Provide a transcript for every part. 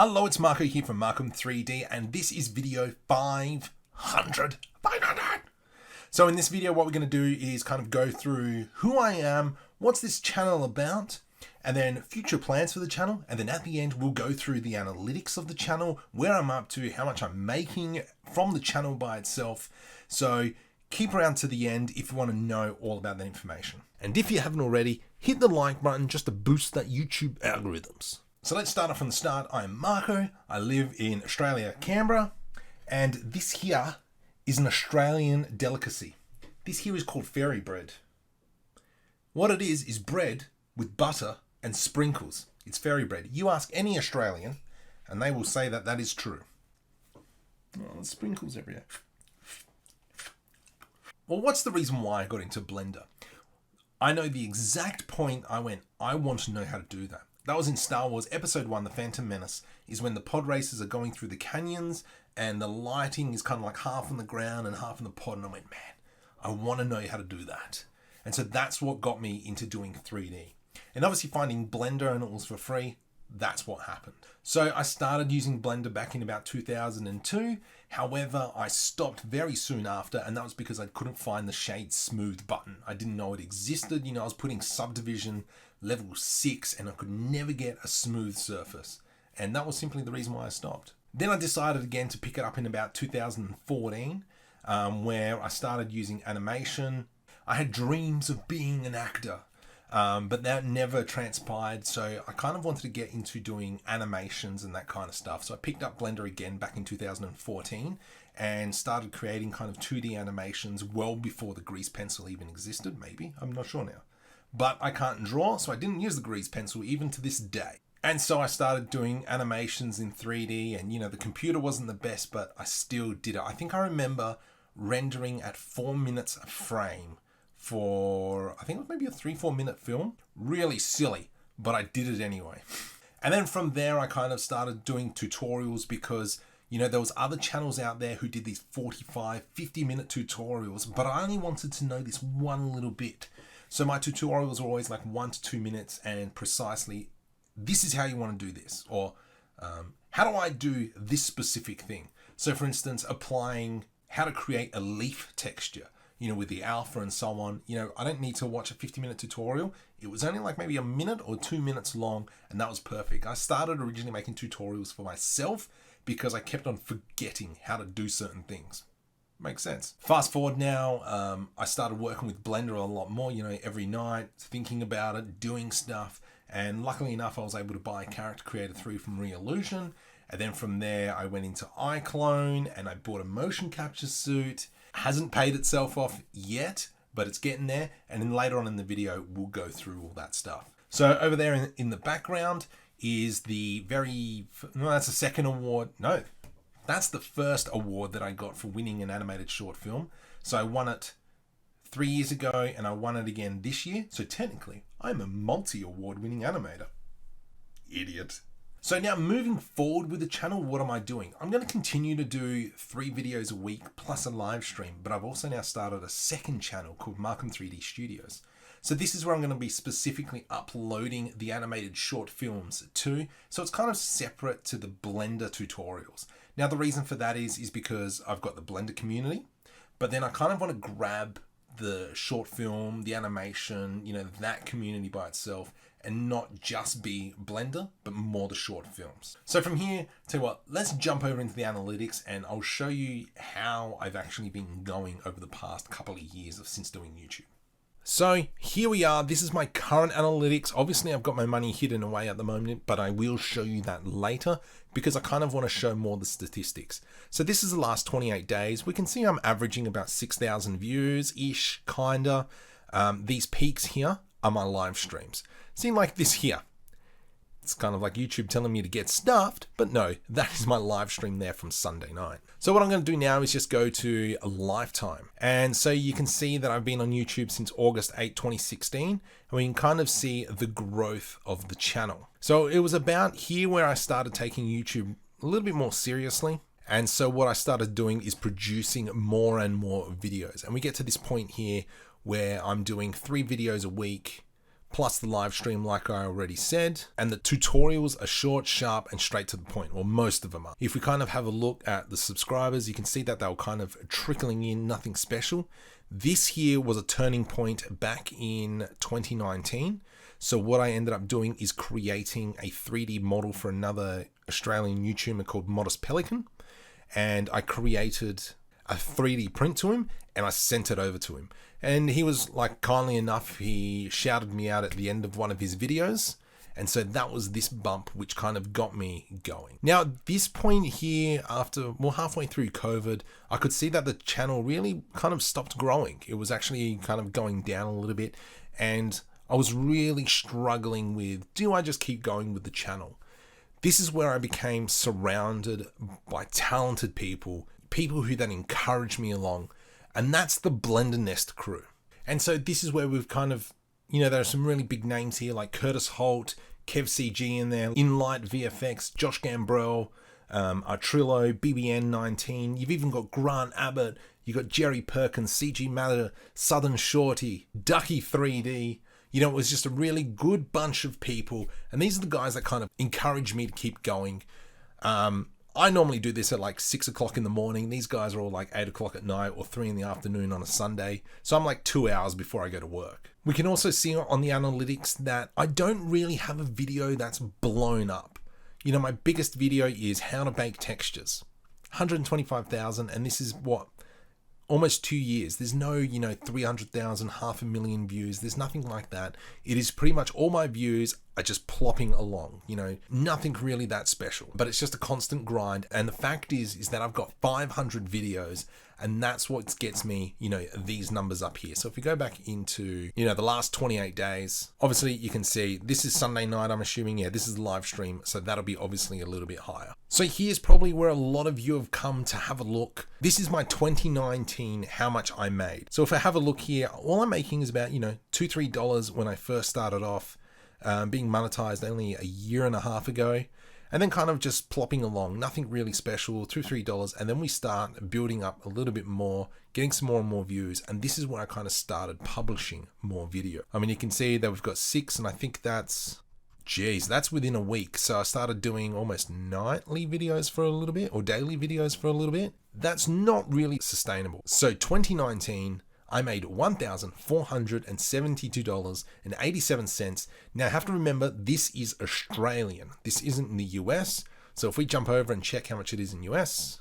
Hello, it's Marco here from Markom3D, and this is video 500. So in this video, what we're going to do is kind of go through who I am, what's this channel about, and then future plans for the channel. And then at the end, we'll go through the analytics of the channel, where I'm up to, how much I'm making from the channel by itself. So keep around to the end if you want to know all about that information. And if you haven't already, hit the like button just to boost that YouTube algorithms. So let's start off from the start. I'm Marco. I live in Australia, Canberra, and this here is an Australian delicacy. This here is called fairy bread. What it is bread with butter and sprinkles. It's fairy bread. You ask any Australian and they will say that that is true. Oh, there's sprinkles everywhere. Well, what's the reason why I got into Blender? I know the exact point I want to know how to do that. That was in Star Wars Episode 1, The Phantom Menace, is when the pod racers are going through the canyons and the lighting is kind of like half on the ground and half in the pod. And I went, man, I want to know how to do that. And so that's what got me into doing 3D. And obviously finding Blender and it was for free, that's what happened. So I started using Blender back in about 2002. However, I stopped very soon after, and that was because I couldn't find the shade smooth button. I didn't know it existed. You know, I was putting subdivision level 6 and I could never get a smooth surface. And that was simply the reason why I stopped. Then I decided again to pick it up in about 2014, where I started using animation. I had dreams of being an actor. But that never transpired, so I kind of wanted to get into doing animations and that kind of stuff. So I picked up Blender again back in 2014 and started creating kind of 2D animations well before the grease pencil even existed, maybe. I'm not sure now. But I can't draw, so I didn't use the grease pencil even to this day. And so I started doing animations in 3D, and you know, the computer wasn't the best, but I still did it. I think I remember rendering at 4 minutes a frame for, I think it was maybe a 3-4 minute film. Really silly, but I did it anyway. And then from there, I kind of started doing tutorials because, you know, there was other channels out there who did these 45, 50 minute tutorials, but I only wanted to know this one little bit. So my tutorials were always like 1 to 2 minutes and precisely, this is how you want to do this, or how do I do this specific thing? So for instance, applying how to create a leaf texture, you know, with the alpha and so on. You know, I don't need to watch a 50-minute tutorial. It was only like maybe a minute or 2 minutes long, and that was perfect. I started originally making tutorials for myself because I kept on forgetting how to do certain things. Makes sense. Fast forward now, I started working with Blender a lot more, you know, every night, thinking about it, doing stuff. And luckily enough, I was able to buy Character Creator 3 from Reallusion. And then from there, I went into iClone and I bought a motion capture suite. Hasn't paid itself off yet, but it's getting there. And then later on in the video, we'll go through all that stuff. So over there in the background is the that's the second award. No, that's the first award that I got for winning an animated short film. So I won it 3 years ago and I won it again this year. So technically, I'm a multi-award winning animator. Idiot. So now moving forward with the channel, what am I doing? I'm going to continue to do 3 videos a week plus a live stream, but I've also now started a second channel called Markom3D Studios. So this is where I'm going to be specifically uploading the animated short films too. So it's kind of separate to the Blender tutorials. Now the reason for that is because I've got the Blender community, but then I kind of want to grab the short film, the animation, you know, that community by itself, and not just be Blender, but more the short films. So from here, tell you what, let's jump over into the analytics and I'll show you how I've actually been going over the past couple of years since doing YouTube. So here we are. This is my current analytics. Obviously, I've got my money hidden away at the moment, but I will show you that later because I kind of want to show more the statistics. So this is the last 28 days. We can see I'm averaging about 6,000 views-ish, kinda. These peaks here are my live streams. Seem like this here. It's kind of like YouTube telling me to get stuffed, but no, that is my live stream there from Sunday night. So what I'm going to do now is just go to a lifetime. And so you can see that I've been on YouTube since August 8, 2016, and we can kind of see the growth of the channel. So it was about here where I started taking YouTube a little bit more seriously. And so what I started doing is producing more and more videos. And we get to this point here where I'm doing 3 videos a week, plus the live stream like I already said. And the tutorials are short, sharp, and straight to the point, or most of them are. If we kind of have a look at the subscribers, you can see that they were kind of trickling in, nothing special. This year was a turning point back in 2019. So what I ended up doing is creating a 3D model for another Australian YouTuber called Modest Pelican. And I created a 3D print to him and I sent it over to him. And he was like, kindly enough, he shouted me out at the end of one of his videos. And so that was this bump, which kind of got me going. Now, at this point here, after, well, halfway through COVID, I could see that the channel really kind of stopped growing. It was actually kind of going down a little bit. And I was really struggling with, do I just keep going with the channel? This is where I became surrounded by talented people, people who then encouraged me along. And that's the Blender Nest crew. And so this is where we've kind of, you know, there are some really big names here like Curtis Holt, Kev CG in there, Inlight VFX, Josh Gambrell, Artrillo, BBN19. You've even got Grant Abbott. You've got Jerry Perkins, CG Matter, Southern Shorty, Ducky3D. You know, it was just a really good bunch of people. And these are the guys that kind of encourage me to keep going. I normally do this at like 6 o'clock in the morning. These guys are all like 8 o'clock at night or 3 in the afternoon on a Sunday. So I'm like 2 hours before I go to work. We can also see on the analytics that I don't really have a video that's blown up. You know, my biggest video is how to bake textures. 125,000, and this is what? Almost 2 years. There's no, you know, 300,000, 500,000 views. There's nothing like that. It is pretty much all my views are just plopping along, you know, nothing really that special, but it's just a constant grind. And the fact is that I've got 500 videos, and that's what gets me, you know, these numbers up here. So if we go back into, you know, the last 28 days, obviously you can see this is Sunday night, I'm assuming. Yeah, this is the live stream. So that'll be obviously a little bit higher. So here's probably where a lot of you have come to have a look. This is my 2019, how much I made. So if I have a look here, all I'm making is about, you know, $2, $3 when I first started off, being monetized only a year and a half ago. And then kind of just plopping along, nothing really special, $2, $3. And then we start building up a little bit more, getting some more and more views. And this is where I kind of started publishing more video. I mean, you can see that we've got 6, and I think that's, geez, that's within a week. So I started doing almost nightly videos for a little bit, or daily videos for a little bit. That's not really sustainable. So 2019, I made $1,472.87. Now I have to remember, this is Australian. This isn't in the US. So if we jump over and check how much it is in US,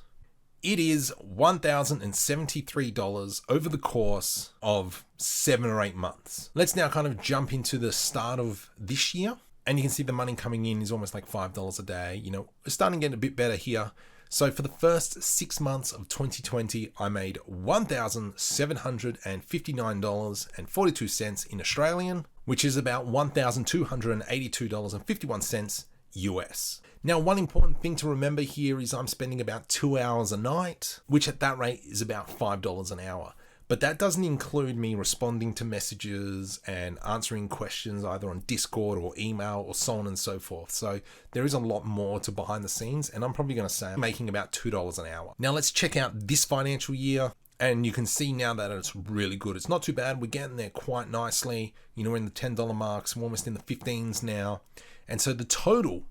it is $1,073 over the course of 7 or 8 months. Let's now kind of jump into the start of this year. And you can see the money coming in is almost like $5 a day. You know, we're starting to get a bit better here. So for the first 6 months of 2020, I made $1,759.42 in Australian, which is about $1,282.51 US. Now, one important thing to remember here is I'm spending about 2 hours a night, which at that rate is about $5 an hour. But that doesn't include me responding to messages and answering questions either on Discord or email or so on and so forth. So there is a lot more to behind the scenes, and I'm probably going to say I'm making about $2 an hour. Now let's check out this financial year, and you can see now that it's really good. It's not too bad. We're getting there quite nicely. You know, we're in the $10 marks. We're almost in the 15s now. And so the total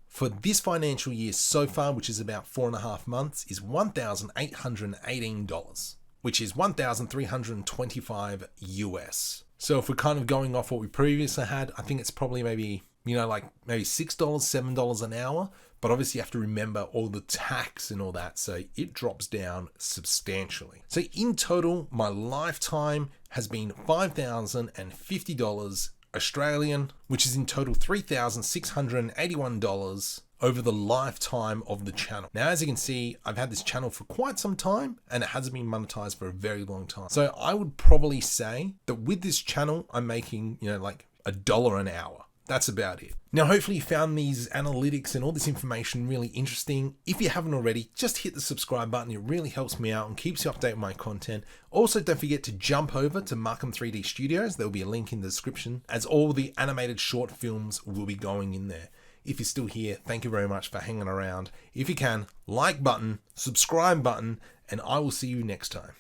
for this financial year so far, which is about 4.5 months, is $1,818. Which is $1,325 US. So if we're kind of going off what we previously had, I think it's probably maybe, you know, like maybe $6, $7 an hour. But obviously you have to remember all the tax and all that. So it drops down substantially. So in total, my lifetime has been $5,050 Australian, which is in total $3,681 over the lifetime of the channel. Now, as you can see, I've had this channel for quite some time, and it hasn't been monetized for a very long time. So I would probably say that with this channel, I'm making, you know, like $1 an hour. That's about it. Now, hopefully you found these analytics and all this information really interesting. If you haven't already, just hit the subscribe button. It really helps me out and keeps you updated with my content. Also, don't forget to jump over to Markom3D Studios. There'll be a link in the description, as all the animated short films will be going in there. If you're still here, thank you very much for hanging around. If you can, like button, subscribe button, and I will see you next time.